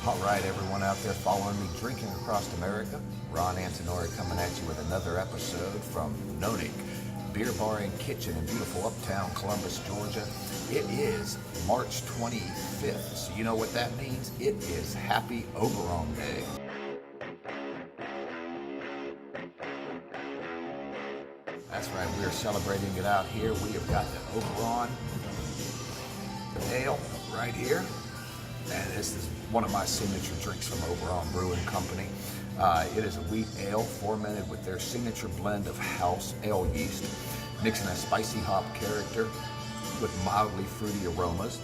All right, everyone out there following me drinking across America, Ron Antonori coming at you with another episode from Nonik Beer Bar and Kitchen in beautiful uptown Columbus, Georgia. It is March 25th, so you know what that means? It is Happy Oberon Day. That's right, we are celebrating it out here. We have got the Oberon Ale right here. And this is one of my signature drinks from Oberon Brewing Company. It is a wheat ale fermented with their signature blend of house ale yeast, mixing a spicy hop character with mildly fruity aromas.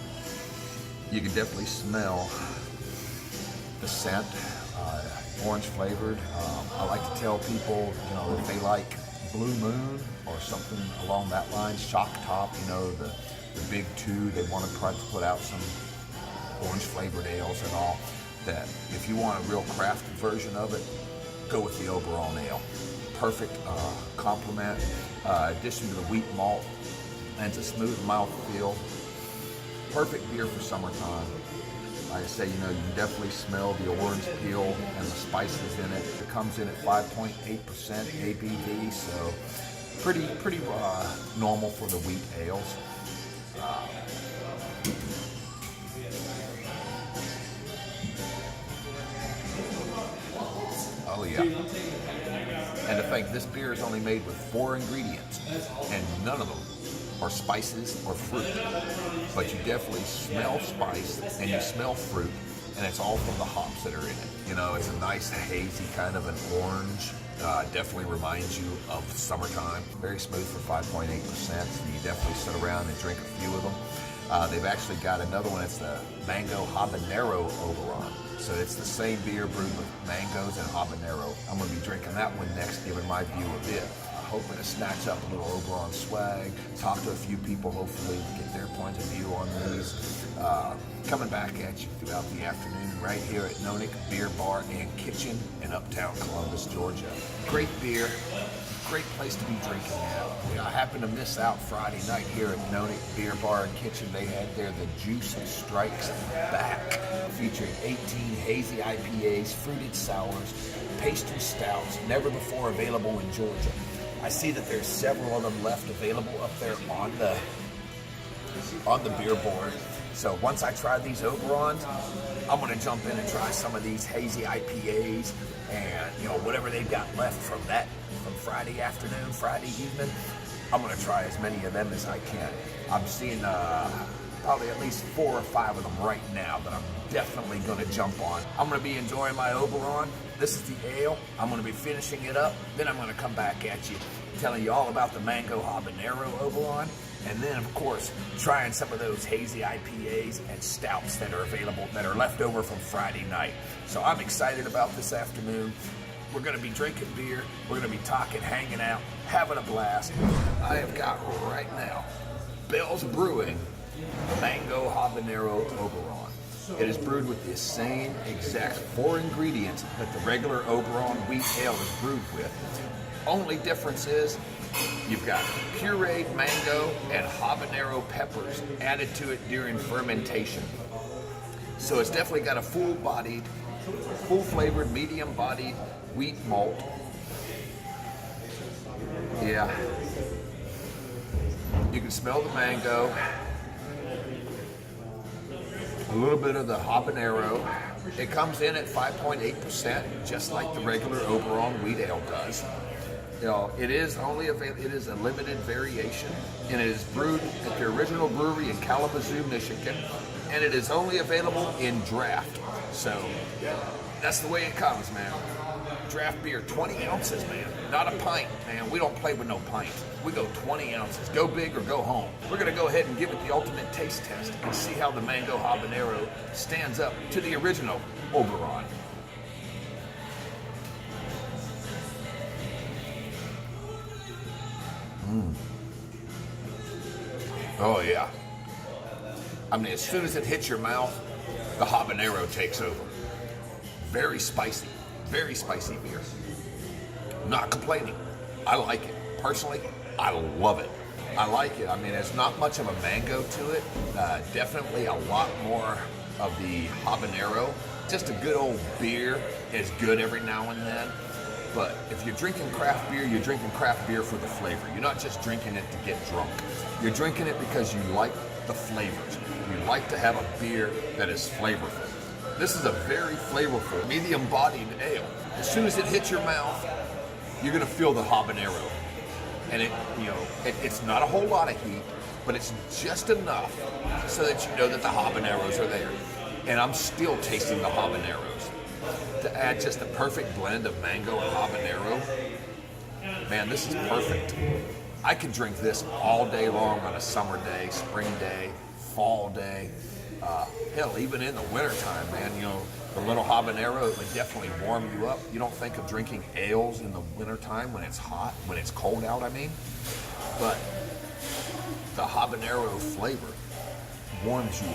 You can definitely smell the scent, orange flavored. I like to tell people, if they like Blue Moon or something along that line, Shock Top, the big two, they want to try to put out some orange flavored ales and all, that if you want a real crafted version of it, go with the Oberon Ale. Perfect complement, addition to the wheat malt, and it's a smooth mouthfeel. Perfect beer for summertime. Like I say, you can definitely smell the orange peel and the spices in it. It comes in at 5.8% ABV, so pretty normal for the wheat ales. Oh yeah. And to think, this beer is only made with 4 ingredients, and none of them are spices or fruit. But you definitely smell spice and you smell fruit, and it's all from the hops that are in it. It's a nice hazy kind of an orange. Definitely reminds you of summertime. Very smooth for 5.8%. So you definitely sit around and drink a few of them. They've actually got another one. It's the Mango Habanero Oberon. So it's the same beer brewed with mangoes and habanero. I'm going to be drinking that one next, giving my view of it. Hoping to snatch up a little Oberon swag, talk to a few people, hopefully get their point of view on these. Coming back at you throughout the afternoon right here at Nonik Beer Bar and Kitchen in uptown Columbus, Georgia. Great beer, great place to be drinking at. I happened to miss out Friday night here at Nonik Beer Bar and Kitchen. They had there the Juice Strikes Back, featuring 18 hazy IPAs, fruited sours, pastry stouts, never before available in Georgia. I see that there's several of them left available up there on the beer board. So once I try these Oberons, I'm going to jump in and try some of these hazy IPAs and whatever they've got left from Friday afternoon, Friday evening. I'm going to try as many of them as I can. I'm seeing probably at least 4 or 5 of them right now that I'm definitely going to jump on. I'm going to be enjoying my Oberon. This is the ale. I'm going to be finishing it up. Then I'm going to come back at you, telling you all about the Mango Habanero Oberon. And then, of course, trying some of those hazy IPAs and stouts that are available, that are left over from Friday night. So I'm excited about this afternoon. We're going to be drinking beer. We're going to be talking, hanging out, having a blast. I have got right now Bell's Brewing Mango Habanero Oberon. It is brewed with the same exact 4 ingredients that the regular Oberon wheat ale is brewed with. Only difference is you've got pureed mango and habanero peppers added to it during fermentation. So it's definitely got a full-bodied, full-flavored, medium-bodied wheat malt. Yeah. You can smell the mango. A little bit of the habanero. It comes in at 5.8%, just like the regular Oberon wheat ale does. It is a limited variation, and it is brewed at the original brewery in Kalamazoo, Michigan, and it is only available in draft. So that's the way it comes, man. Draft beer, 20 ounces, man. Not a pint, man. We don't play with no pints. We go 20 ounces. Go big or go home. We're going to go ahead and give it the ultimate taste test and see how the Mango Habanero stands up to the original Oberon. Oh yeah. I mean, as soon as it hits your mouth, the habanero takes over. Very spicy beer. Not complaining. I like it. Personally, I love it. I like it. I mean, there's not much of a mango to it. Definitely a lot more of the habanero just a good old beer is good every now and then. But if you're drinking craft beer, you're drinking craft beer for the flavor. You're not just drinking it to get drunk. You're drinking it because you like the flavors. You like to have a beer that is flavorful. This is a very flavorful, medium-bodied ale. As soon as it hits your mouth, you're gonna feel the habanero. And it's not a whole lot of heat, but it's just enough so that you know that the habaneros are there. And I'm still tasting the habaneros. To add just the perfect blend of mango and habanero, man, this is perfect. I could drink this all day long on a summer day, spring day, fall day. Hell, even in the wintertime, man, the little habanero, it would definitely warm you up. You don't think of drinking ales in the wintertime when it's hot, when it's cold out, I mean. But the habanero flavor warms you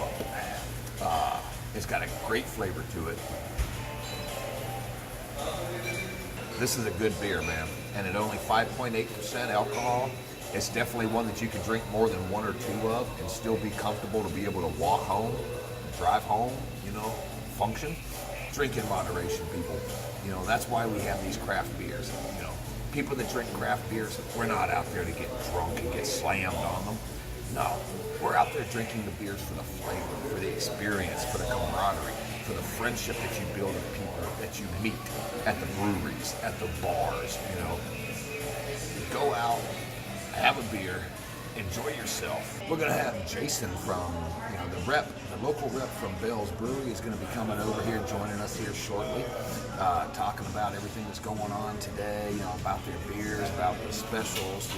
up. It's got a great flavor to it. This is a good beer, man. And at only 5.8% alcohol, it's definitely one that you can drink more than one or two of and still be comfortable to be able to walk home, drive home, function. Drink in moderation, people. That's why we have these craft beers. People that drink craft beers, we're not out there to get drunk and get slammed on them. No, we're out there drinking the beers for the flavor, for the experience, for the camaraderie, for the friendship that you build with people that you meet at the breweries, at the bars. Go out, have a beer, enjoy yourself. We're gonna have Jason from the local rep from Bell's Brewery is gonna be coming over here, joining us here shortly, talking about everything that's going on today, about their beers, about the specials,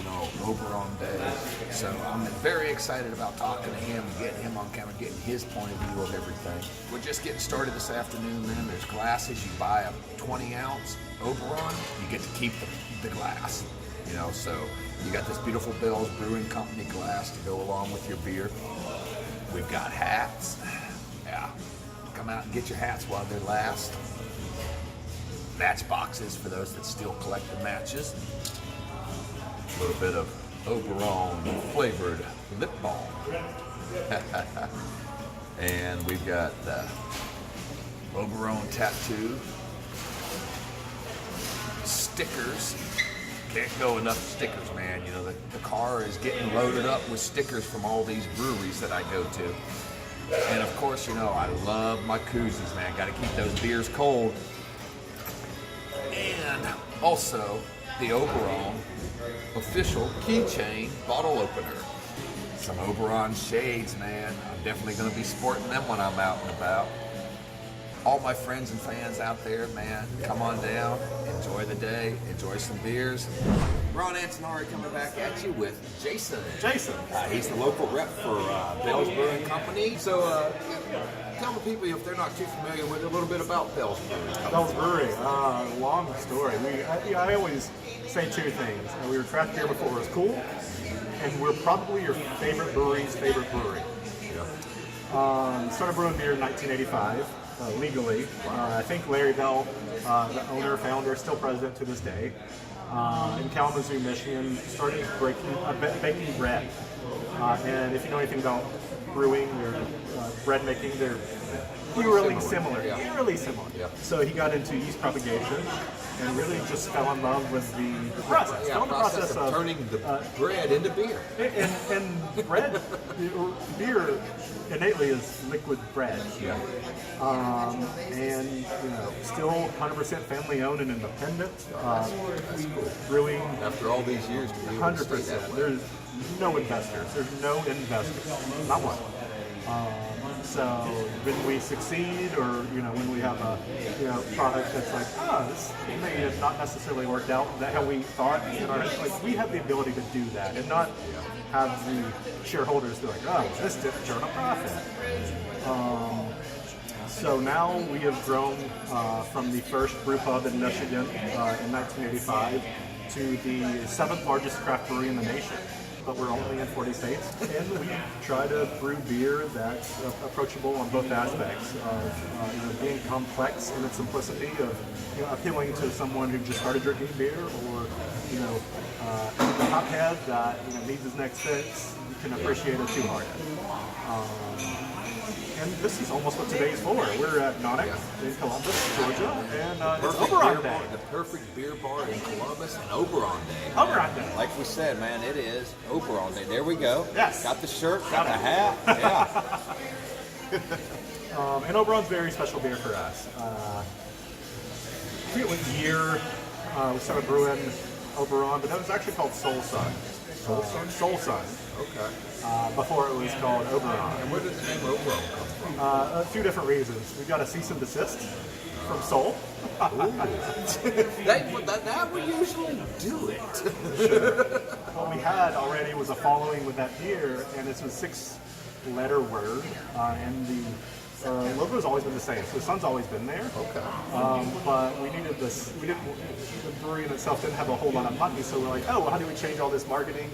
Oberon Day. So I'm very excited about talking to him, getting him on camera, getting his point of view of everything. We're just getting started this afternoon, man. There's glasses. You buy a 20-ounce Oberon, you get to keep the glass. So you got this beautiful Bell's Brewing Company glass to go along with your beer. We've got hats. Yeah, come out and get your hats while they last. Match boxes for those that still collect the matches. A little bit of Oberon flavored lip balm. And we've got the Oberon tattoo. Stickers. Can't go enough stickers, man. The car is getting loaded up with stickers from all these breweries that I go to. And of course, I love my koozies, man. Got to keep those beers cold. And also, the Oberon official keychain bottle opener. Some Oberon shades, man. I'm definitely going to be sporting them when I'm out and about. All my friends and fans out there, man, come on down, enjoy the day, enjoy some beers. Ron Antonari coming back at you with Jason. He's the local rep for Bell's Brewing Company. So tell the people, if they're not too familiar with it, a little bit about Bell's Brewing Company. Bell's Brewery, long story. I always say two things. We were craft beer before it was cool, and we're probably your favorite brewery's favorite brewery. Yeah. Started brewing beer in 1985. Legally. I think Larry Bell, the owner, founder, still president to this day, in Kalamazoo, Michigan, started baking bread. And if you know anything about brewing or bread making, they're eerily similar. Yeah. So he got into yeast propagation and really just fell in love with the process. The process of turning the bread into beer. And bread, beer innately is liquid bread. Yeah. And still 100% family owned and independent. Brewing after all these years, 100%. There's no investors. Not one. So when we succeed, or when we have a product that's like, this may have not necessarily worked out that how we thought, we have the ability to do that and not have the shareholders be like, this didn't turn a profit. So now we have grown from the first brew pub in Michigan in 1985 to the 7th largest craft brewery in the nation. But we're only in 40 states, and we try to brew beer that's approachable on both aspects of being complex in its simplicity, of appealing to someone who just started drinking beer, or the hophead that needs his next fix, can appreciate a two-hearted. And this is almost what today is for. We're at Nonic in Columbus, Georgia, and it's Perfect Oberon beer Day. bar, the perfect beer bar in Columbus and Oberon Day. Oberon Day. Like we said, man, it is Oberon Day. There we go. Yes. Got the shirt, got the hat. Yeah. And Oberon's very special beer for us. I forget what year we started brewing Oberon, but that was actually called Soul Sun. Soul Sun? Soul Sun. Okay. Before it was called Oberon. And where did the name Oberon come from? A few different reasons. We got a cease and desist from Soul. That would usually do it. What we had already was a following with that beer, and it's a 6-letter word, and the logo's always been the same. So the sun's always been there. Okay. But we needed this. We didn't. The brewery in itself didn't have a whole lot of money, so we're like, oh, well, how do we change all this marketing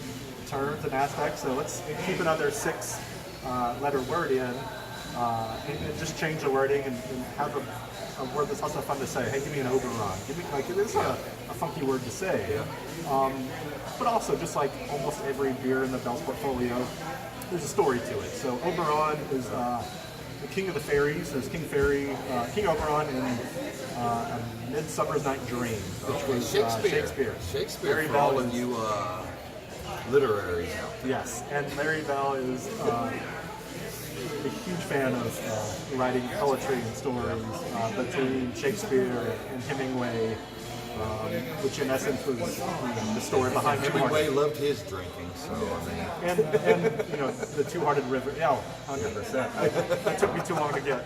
terms and aspects? So let's keep another 6-letter word in, and just change the wording and have a word that's also fun to say. Hey, give me an Oberon. Give me like it's a funky word to say. Yeah. But also, just like almost every beer in the Bell's portfolio, there's a story to it. So Oberon is the king of the fairies. There's King Oberon in A Midsummer's Night Dream, which was Shakespeare. Shakespeare Mary for Bell all of is- you literaries out there. Yes, and Mary Bell is a huge fan of writing poetry and stories between Shakespeare and Hemingway, which in essence was the story behind Hemingway Two-Hearted. loved his drinking, so I mean. And the Two-Hearted River. Yeah, 100%. That took me too long to get.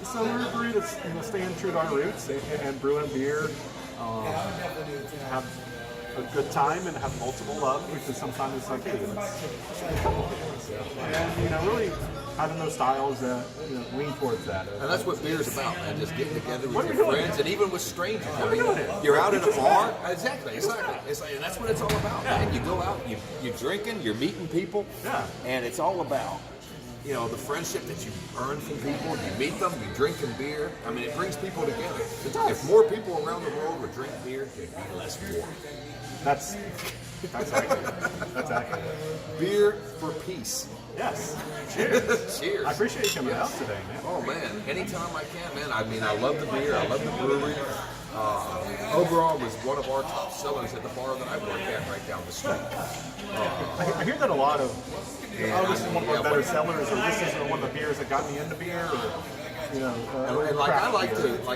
So we're a brewery that's staying true to our roots and brewing beer, have a good time and have multiple love, because sometimes it's like, hey, let's try a couple things. And really having those styles that lean towards that. And that's what beer's about, man. Just getting together What with are your we doing? friends and even with strangers. I are we mean, doing it? you're out at a Just bar. that. Exactly. It's like, and that's what it's all about, man. You go out, You're drinking, you're meeting people, Yeah. and it's all about. the friendship that you earn from people. You meet them, you drink some beer. I mean, it brings people together. If more people around the world would drink beer, there'd be less war. That's accurate. That's accurate. Beer for peace. Yes. Cheers. Cheers. I appreciate you coming out today, man. Oh man, anytime I can, man. I mean, I love the beer. I love the brewery. Oberon was one of our top sellers at the bar that I work at right down the street. I hear that a lot of, this is one of our better but- sellers, or this is one of the beers that got me into beer, or, And like craft I like beer. to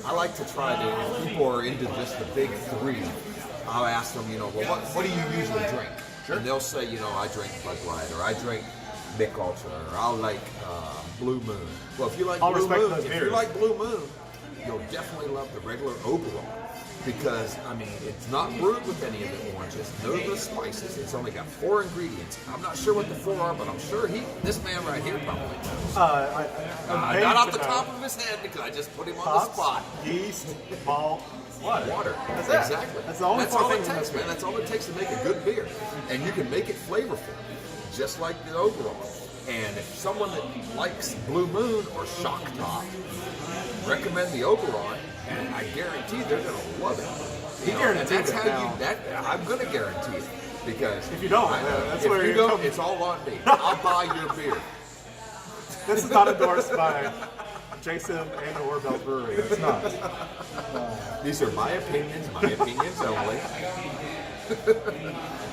I like to try to. If people are into just the big three, I'll ask them, well, what do you usually drink? Sure. And they'll say, I drink Bud Light, or I drink Mick Ultra, or I'll like Blue Moon. Well, if you like I'll Blue respect Moon, those if beers. you like Blue Moon, you'll definitely love the regular Oberon. Because, I mean, it's not brewed with any of the oranges, none of the spices. It's only got 4 ingredients. I'm not sure what the 4 are, but I'm sure this man right here probably knows. Not off the top of his head, because I just put him on the Hops, spot. yeast, malt, water. Water. That's it. Exactly. That's the only That's 4 all it things in takes, this man. beer. That's all it takes to make a good beer. And you can make it flavorful, just like the Oberon. And if someone that likes Blue Moon or Shock Top, recommend the Oberon, and I guarantee they're going to love it. And guaranteed that's it how now. I'm going to guarantee it. Because If you don't, I know. that's if where you you don't, come- it's all on me. I'll buy your beer. This is not endorsed by Jason and or Bell Brewery. It's not. These are my opinions only.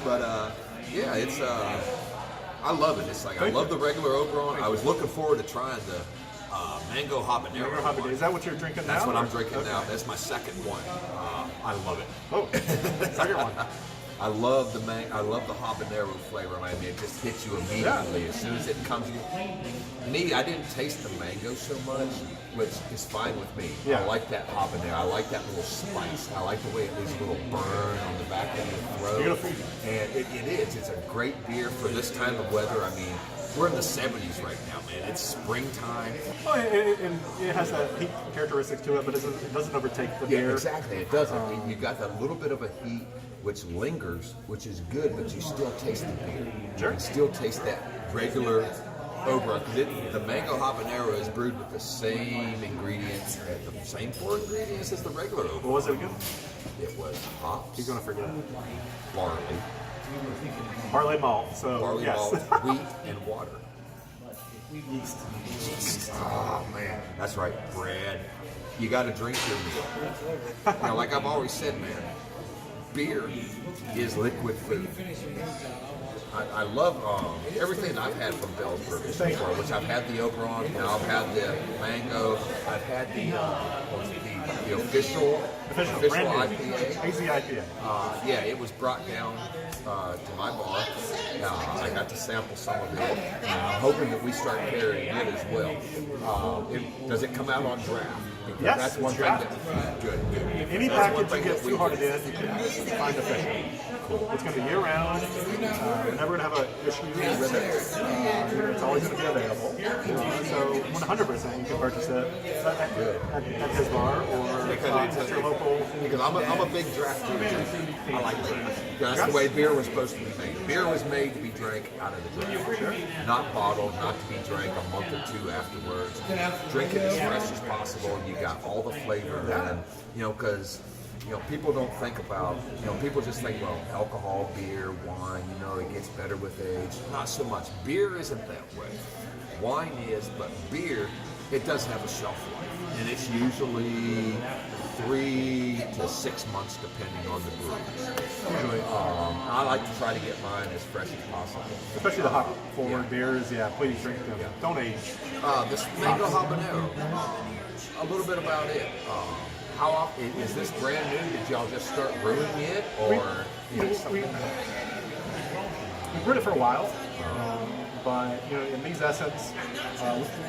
But yeah, it's I love it. It's like I love the regular Oberon. I was looking forward to trying the mango habanero. one. Is that what you're drinking now? That's what I'm or- drinking okay. now. That's my second one. I love it. Oh, second one. I love the habanero flavor. I mean, it just hits you immediately as soon as it comes. Me, I didn't taste the mango so much, which is fine with me. Yeah. I like that habanero. I like that little spice. I like the way it leaves a little burn on the back of your throat. Beautiful. And it is. It's a great beer for this time of weather. I mean, we're in the 70s right now, man. It's springtime. Oh, and it has that heat characteristics to it, but it doesn't overtake the Yeah, beer. exactly. It doesn't. You got that little bit of a heat, which lingers, which is good, but you still taste the beer. Sure. You still taste that regular Oberon. Because the mango habanero is brewed with the same ingredients, the same 4 ingredients as the regular Oberon. What was it again? It was hops, He's gonna forget. barley, Barley malt. So Barley yes. malt, wheat, and water. Yeast. Oh man, that's right. Bread. You got to drink your meal. Now, like I've always said, man, beer is liquid food. I love everything I've had from Bell's Brewery so far, which I've had the Oberon, now I've had the mango, I've had the official IPA. Hazy IPA. Yeah, it was brought down to my bar. I got to sample some of it. I'm hoping that we start carrying it as well. Does it come out on draft? Because Yes, that's one it's thing draft. that good. Any That's one package thing you get that we too hard do. in, you can find official. It's going to be year round. We're never going to have an issue with it. It's always going to be available. So 100% you can purchase it at his bar or at your local. Because I'm a big draft beer drinker. I like draft. That's the way beer was supposed to be made. Beer was made to be drank out of the draft, not bottled, not to be drank a month or two afterwards. Drink it as fresh as possible, and you got all the flavor then. Because people don't think about, people just think, well, alcohol, beer, wine, it gets better with age. Not so much. Beer isn't that way. Wine is, but beer, it does have a shelf life. And it's usually 3 to 6 months depending on the breweries. I like to try to get mine as fresh as possible. Especially the hop forward beers, please drink them. Don't age. This mango habanero, a little bit about it. How often is this brand new? Did y'all just start brewing it, or We've brewed it for a while, but in these essence,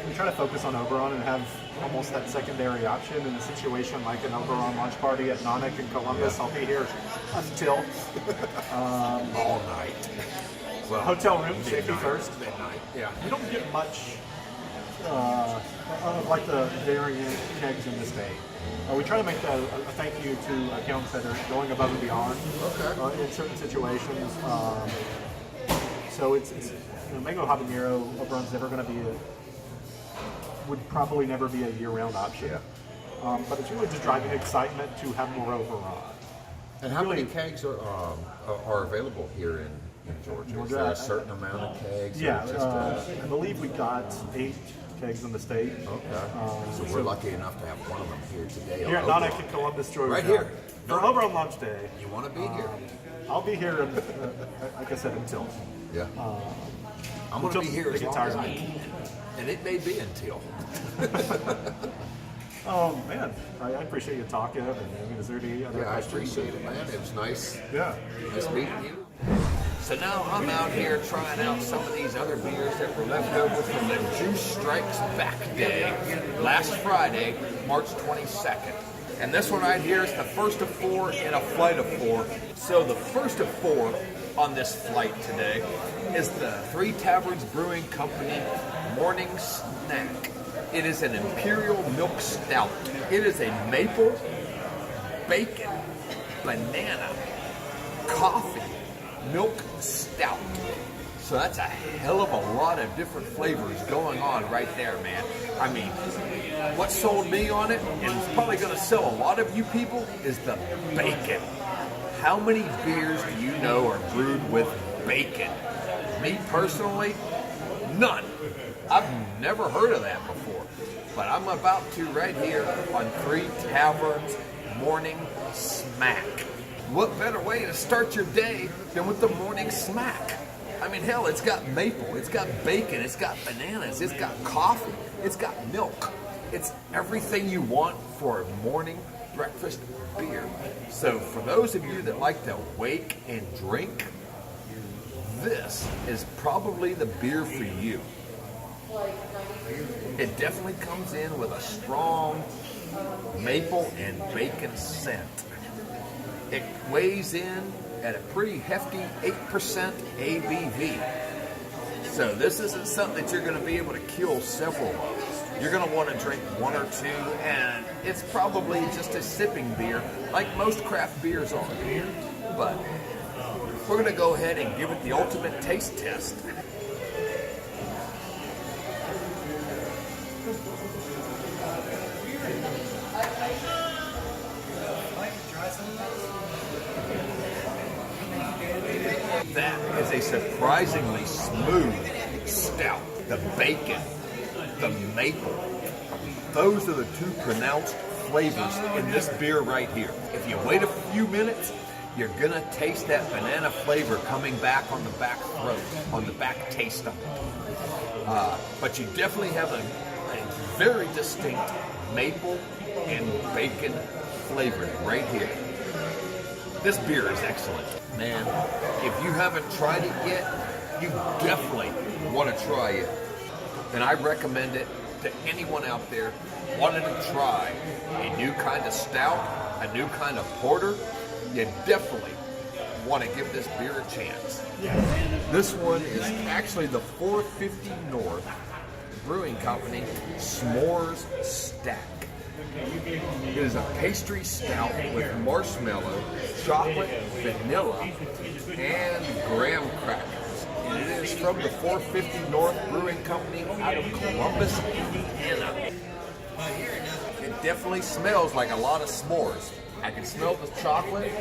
we try to focus on Oberon and have almost that secondary option in a situation like an Oberon launch party at Nonic in Columbus. I'll be here until all night? Well, hotel room, safety midnight. first. Midnight. Yeah. You don't get much of like the variant kegs in this day. We try to make that a thank you to accounts that are going above and beyond in certain situations. So it's mango habanero Oberon's never going to be would probably never be a year-round option. But it's really just driving excitement to have more Oberon. And how many kegs are available here in Georgia? Is there a certain amount of kegs? I believe we got 8 kegs in the state. Okay. So we're lucky enough to have one of them here today. Here at Nonic in Columbus, Georgia. Right here. For Oberon launch day. You want to be here? I'll be here, like I said, until. Yeah. I'm going to be here as long as I can. can. And it may be until. Oh, man. I appreciate you talking. Is there any other I questions? appreciate it, man. It was nice. Yeah. Nice meeting you. So now I'm out here trying out some of these other beers that were left over from the Juice Strikes Back Day last Friday, March 22nd. And this one right here is the first of 4 in a flight of 4. So the first of 4 on this flight today is the Three Taverns Brewing Company Morning Snack. It is an Imperial Milk Stout. It is a maple, bacon, banana, coffee, milk stout. So that's a hell of a lot of different flavors going on right there, man. I mean, what sold me on it, and it's probably going to sell a lot of you people, is the bacon. How many beers do you know are brewed with bacon? Me personally, none. I've never heard of that before. But I'm about to right here on Three Taverns Morning Smack. What better way to start your day than with the morning smack? I mean, hell, it's got maple, it's got bacon, it's got bananas, it's got coffee, it's got milk. It's everything you want for a morning breakfast beer. So for those of you that like to wake and drink, this is probably the beer for you. It definitely comes in with a strong maple and bacon scent. It weighs in at a pretty hefty 8% ABV. So this isn't something that you're going to be able to kill several of. You're going to want to drink 1 or 2, and it's probably just a sipping beer, like most craft beers are. But we're going to go ahead and give it the ultimate taste test. That is a surprisingly smooth stout. The bacon, the maple, those are the two pronounced flavors in this beer right here. If you wait a few minutes, you're gonna taste that banana flavor coming back on the back throat, on the back taste of it. But you definitely have a very distinct maple and bacon flavor right here. This beer is excellent. Man, if you haven't tried it yet, you definitely want to try it. And I recommend it to anyone out there wanting to try a new kind of stout, a new kind of porter. You definitely want to give this beer a chance. This one is actually the 450 North Brewing Company S'mores Stack. It is a pastry stout with marshmallow, chocolate, vanilla, and graham crackers. And it is from the 450 North Brewing Company out of Columbus, Indiana. It definitely smells like a lot of s'mores. I can smell the chocolate.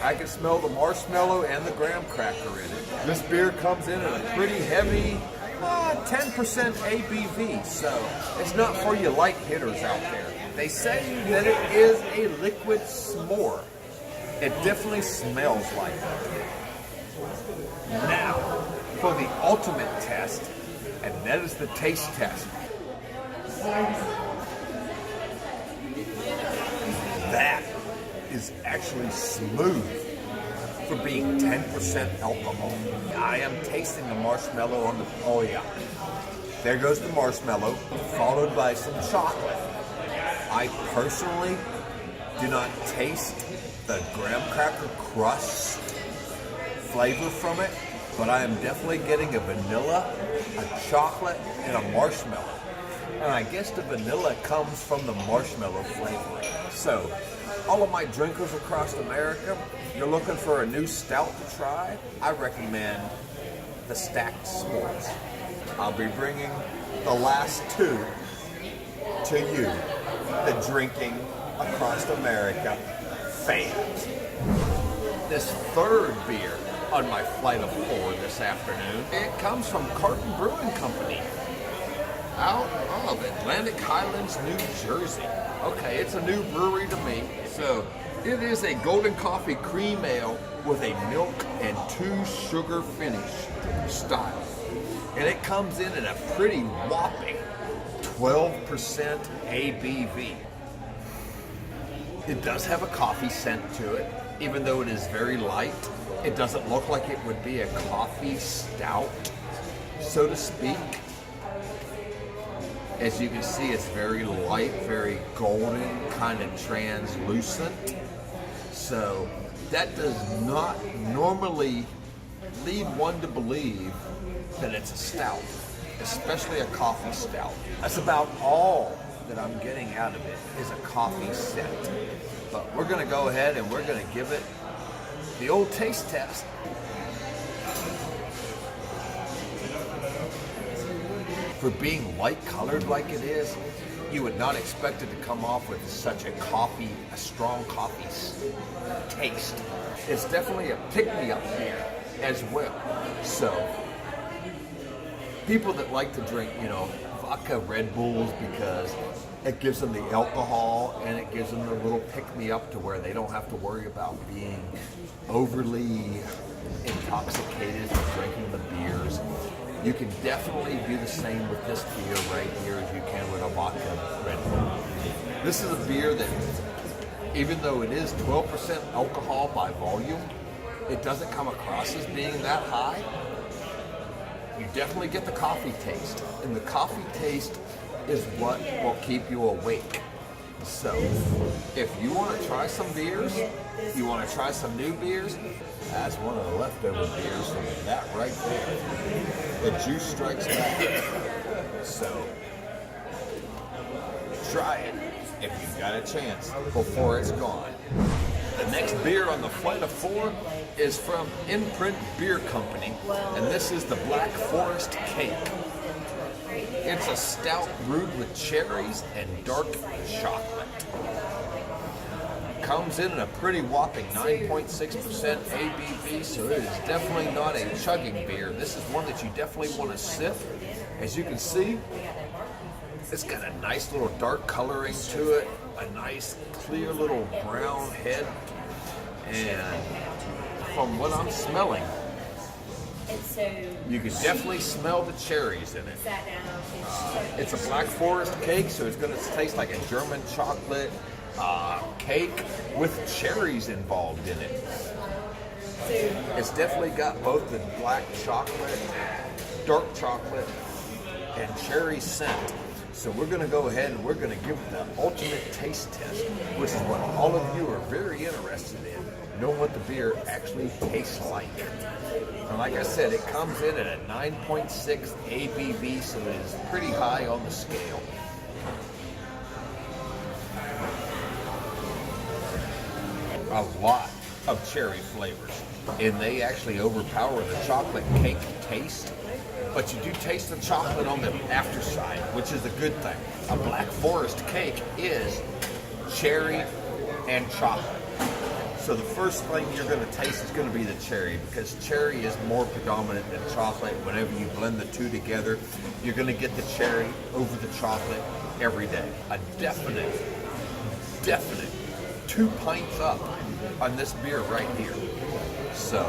I can smell the marshmallow and the graham cracker in it. This beer comes in at a pretty heavy 10% ABV, so it's not for you light hitters out there. They say that it is a liquid s'more. It definitely smells like it. Now, for the ultimate test, and that is the taste test. That is actually smooth for being 10% alcohol. I am tasting the marshmallow on the, oh yeah. There goes the marshmallow, followed by some chocolate. I personally do not taste the graham cracker crust flavor from it, but I am definitely getting a vanilla, a chocolate, and a marshmallow. And I guess the vanilla comes from the marshmallow flavor. So, all of my drinkers across America, you're looking for a new stout to try, I recommend the Stacked S'mores. I'll be bringing the last two to you, the drinking across America fans. This third beer on my flight of 4 this afternoon, it comes from Carton Brewing Company out of Atlantic Highlands, New Jersey. Okay, it's a new brewery to me. So it is a golden coffee cream ale with a milk and 2 sugar finish style. And it comes in at a pretty whopping 12% ABV. It does have a coffee scent to it, even though it is very light. It doesn't look like it would be a coffee stout, so to speak. As you can see, it's very light, very golden, kind of translucent. So that does not normally lead one to believe that it's a stout, especially a coffee stout. That's about all that I'm getting out of it is a coffee scent. But we're gonna go ahead and we're gonna give it the old taste test. For being light colored like it is, you would not expect it to come off with such a strong coffee taste. It's definitely a pick-me-up beer as well. So, people that like to drink, vodka Red Bulls because it gives them the alcohol and it gives them the little pick-me-up to where they don't have to worry about being overly intoxicated from drinking the beers. You can definitely do the same with this beer right here as you can with a vodka Red Bull. This is a beer that, even though it is 12% alcohol by volume, it doesn't come across as being that high. You definitely get the coffee taste, and the coffee taste is what will keep you awake. So, if you want to try some beers, you want to try some new beers, that's one of the leftover beers from that right there. The juice strikes back. So, try it if you've got a chance before it's gone. The next beer on the flight of 4 is from Imprint Beer Company, and this is the Black Forest Cake. It's a stout brewed with cherries and dark chocolate. comes in at a pretty whopping 9.6% ABV, so it is definitely not a chugging beer. This is one that you definitely want to sip. As you can see, it's got a nice little dark coloring to it, a nice clear little brown head, and from what I'm smelling, you can definitely smell the cherries in it. It's a Black Forest cake, so it's going to taste like a German chocolate cake with cherries involved in it. It's definitely got both the black chocolate, dark chocolate, and cherry scent. So we're going to go ahead and we're going to give it the ultimate taste test, which is what all of you are very interested in, knowing what the beer actually tastes like. And like I said, it comes in at a 9.6 ABV, so it is pretty high on the scale. A lot of cherry flavors, and they actually overpower the chocolate cake taste. But you do taste the chocolate on the afterside, which is a good thing. A Black Forest cake is cherry and chocolate. So the first thing you're going to taste is going to be the cherry, because cherry is more predominant than chocolate. Whenever you blend the two together, you're going to get the cherry over the chocolate every day. A definite 2 pints up on this beer right here. So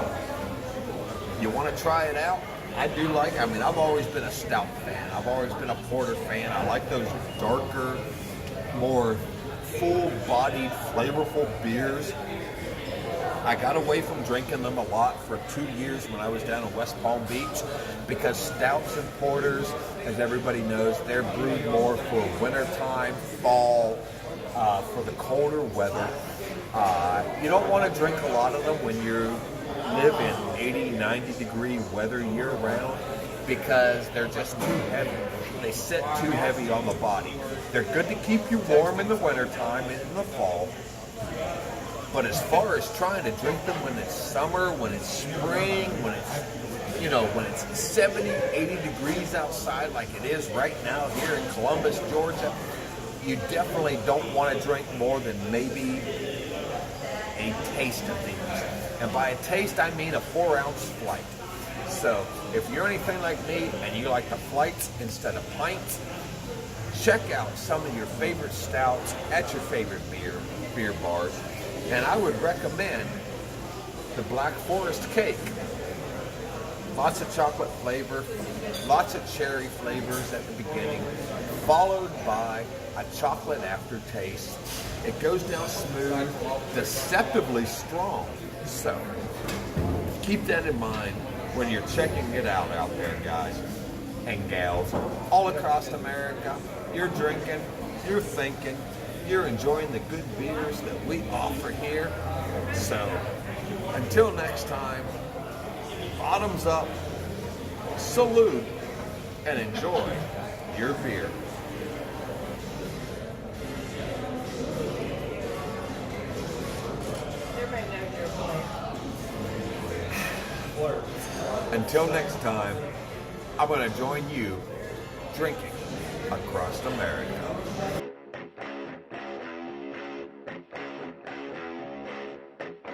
you want to try it out? I've always been a stout fan. I've always been a porter fan. I like those darker, more full-bodied, flavorful beers. I got away from drinking them a lot for 2 years when I was down in West Palm Beach, because stouts and porters, as everybody knows, they're brewed more for wintertime, fall, for the colder weather. You don't want to drink a lot of them when you live in 80, 90 degree weather year round, because they're just too heavy. They sit too heavy on the body. They're good to keep you warm in the wintertime and in the fall. But as far as trying to drink them when it's summer, when it's spring, when it's 70, 80 degrees outside like it is right now here in Columbus, Georgia, you definitely don't want to drink more than maybe a taste of these. And by a taste, I mean a 4-ounce flight. So if you're anything like me and you like the flights instead of pints, check out some of your favorite stouts at your favorite beer bars. And I would recommend the Black Forest cake. Lots of chocolate flavor, lots of cherry flavors at the beginning, followed by a chocolate aftertaste. It goes down smooth, deceptively strong. So keep that in mind when you're checking it out there, guys and gals. All across America, you're drinking, you're thinking, you're enjoying the good beers that we offer here. So until next time, bottoms up, salute, and enjoy your beer. Until next time, I'm going to join you drinking across America.